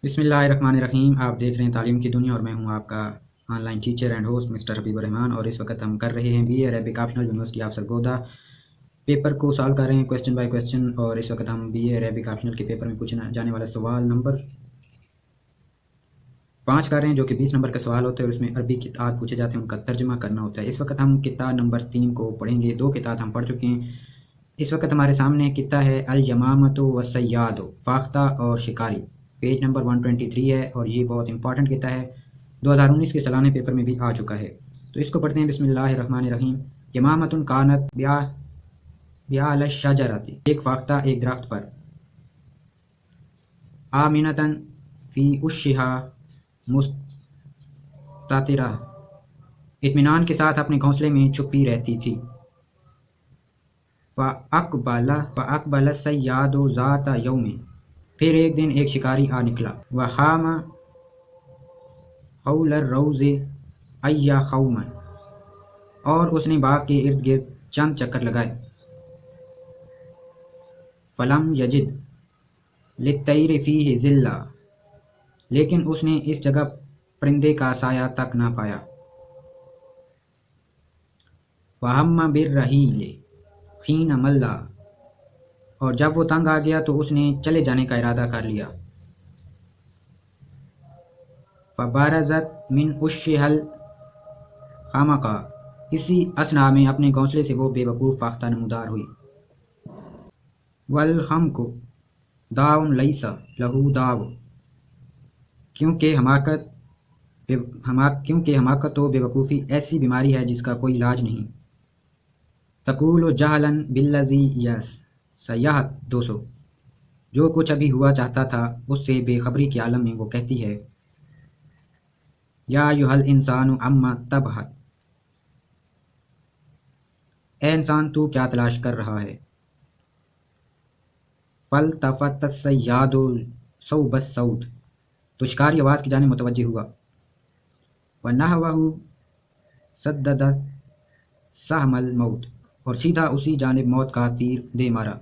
बिस्मिल्लाहिर्रहमानिर्रहीम। आप देख रहे हैं तालीम की दुनिया और मैं हूं आपका online teacher and host mister Habib Rahman. और इस वक्त हम कर रहे हैं B Arabic optional university of Sargodha paper को सॉल्व कर रहे हैं क्वेश्चन बाय क्वेश्चन। और इस वक्त हम बी अरेबिक ऑप्शनल के पेपर में पूछा जाने वाला सवाल नंबर 5 कर रहे हैं, जो कि 20 नंबर का सवाल होता है और उसमें अरबी किताब पूछे जाते हैं, उनका तर्जमा करना होता है। इस वक्त हम किताब नंबर 3 को पढ़ेंगे। 2 किताब हम पढ़ चुके हैं। इस वक्त हमारे सामने किताब है अल यमामतु व सय्यादु, फाख्ता और शिकारी। पेज नंबर 123 है और ये बहुत इंपॉर्टेंट किताब है, 2019 के सालाने पेपर में भी आ चुका है। तो इसको पढ़ते हैं। बिस्मिल्लाहिर्रहमानिर्रहीम। यमामतुन कानत ब्या अल शजरती, एक फाख्ता एक दरख्त पर। आमिनतन फी उश्शिहा मुस्तातिरा, इत्मीनान के साथ अपने घोंसले में छुपी रहती थी। फ़अक़बल सय्यादु ज़ाता यौमिन, फिर एक दिन एक शिकारी आ निकला। वहामा हौल रौज़े अय्या खौमन, और उसने बाग के इर्द गिर्द चंद चक्कर लगाए। फलम यजिद लित्तैर फीहि ज़िल्ला, लेकिन उसने इस जगह परिंदे का साया तक ना पाया। वहम्मा बिर्रहील खीन मल्ला, और जब वो तंग आ गया तो उसने चले जाने का इरादा कर लिया। फबारज़त मिन उश्शिहल खामका, इसी असना में अपने घोंसले से वो बेवकूफ़ फाख्ता नमूदार हुई। वल खमको दाउन लैसा लहू दाव, क्योंकि हमाकत तो बेवकूफ़ी ऐसी बीमारी है जिसका कोई इलाज नहीं। तकूल जहलन बिल्लज़ी यस सयाहत 200, जो कुछ अभी हुआ चाहता था उससे बेखबरी के आलम में वो कहती है। या युहल इंसानु अम्मा तबहत, ए इंसान तू क्या तलाश कर रहा है। फल तफत सय्यादु सौबस सऊद, तो शिकारी आवाज़ की जाने मुतवज्जे हुआ। व नहवहु सद्दद सहमल मौत, और सीधा उसी जानिब मौत का तीर दे मारा।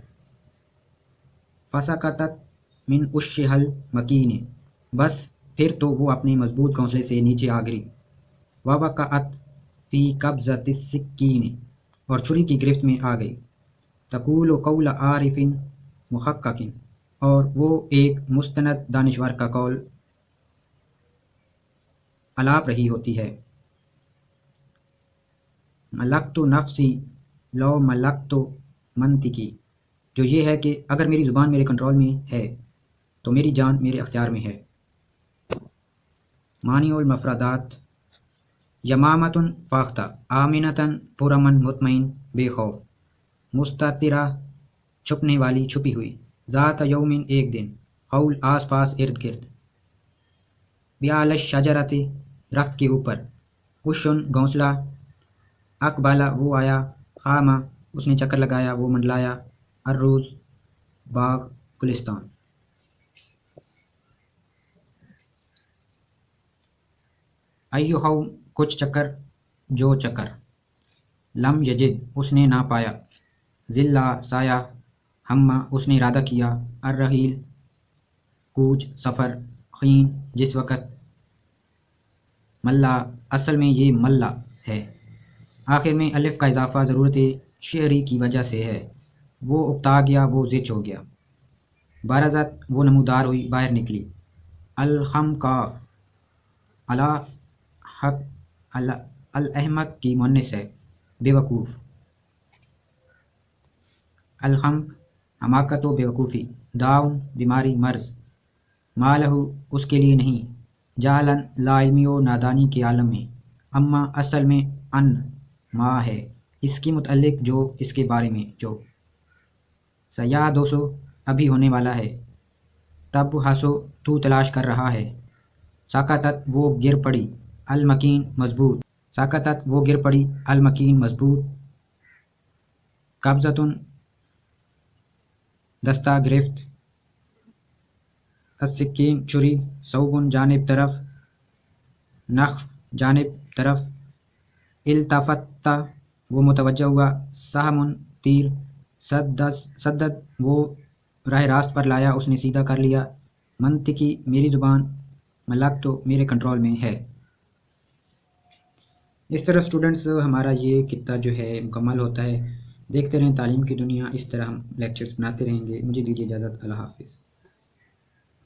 फसकतत मिन उश्शिहल मकीने, बस फिर तो वो अपने मजबूत घोंसले से नीचे आ गिरी। ववक़अत फी कब्ज़तिस सिक्कीन, और छुरी की गिरफ्त में आ गई। तकूल कौल आरिफिन मुहक्किन, और वो एक मुस्तनद दानिशवर का कौल अलाप रही होती है। मलकतु नफ्सी लो मलकतु मंतिकी, जो ये है कि अगर मेरी ज़ुबान मेरे कंट्रोल में है तो मेरी जान मेरे अख्तियार में है। मानी उल मफरदात, यमामतुन फाख्ता, आमिनतन पुरमन मुतमईन बेखौफ, मुस्ततिरा छुपने वाली छुपी हुई, ज़ात यौमिन एक दिन, हौल आस पास इर्द गिर्द, ब्याल शजरते दरख्त के ऊपर, उशुन घोंसला, अकबाला वो आया, खामा उसने चक्कर लगाया वो मंडलाया, अर्रोज़ बाग गुलिस्तान। अय्युहौ कुछ चक्कर, जो चक्कर। लम यजिद उसने ना पाया, ज़िल्ला साया, हम्मा उसने इरादा किया, अर्रहील कूच सफ़र, खीन जिस वक़्त, मल्ला असल में ये मल्ला है, आखिर में अलिफ का इजाफा ज़रूरत शेरी की वजह से है। वो उकता गया वो ज़िच हो गया। बारज़त वो नमूदार हुई बाहर निकली। अलहम का अला हक अल अहमक की मुन्नस है बेवकूफ़। अलहम हमाकत व बेवकूफ़ी, दाउन बीमारी मर्ज़, मालहू उसके लिए नहीं, जालन लाइल्मी व नादानी के आलम में, अम्मा असल में, अन मा है इसकी मुतल्लिक जो इसके बारे में जो। सया 200 अभी होने वाला है। तब हसो तू तलाश कर रहा है। साकतत वो गिर पड़ी, अल मकीन मजबूत, साकतत वो गिर पड़ी, अल मकीन मजबूत। कब्ज़तुन दस्ता गिरफ्त, अस्सिक्कीन छुरी, सौबुन जानिब तरफ, नख्फ जानिब तरफ, इल्तफत्ता वो मुतवज्जा हुआ, सहमुन तीर, सद्दद वो राह रास्त पर लाया उसने सीधा कर लिया, منطقی میری زبان، ملک تو میرے کنٹرول میں ہے۔ اس طرح اسٹوڈنٹس ہمارا یہ خطہ جو ہے مکمل ہوتا ہے۔ دیکھتے رہیں تعلیم کی دنیا، اس طرح ہم لیکچرز بناتے رہیں گے۔ مجھے دیجیے اجازت، اللہ حافظ۔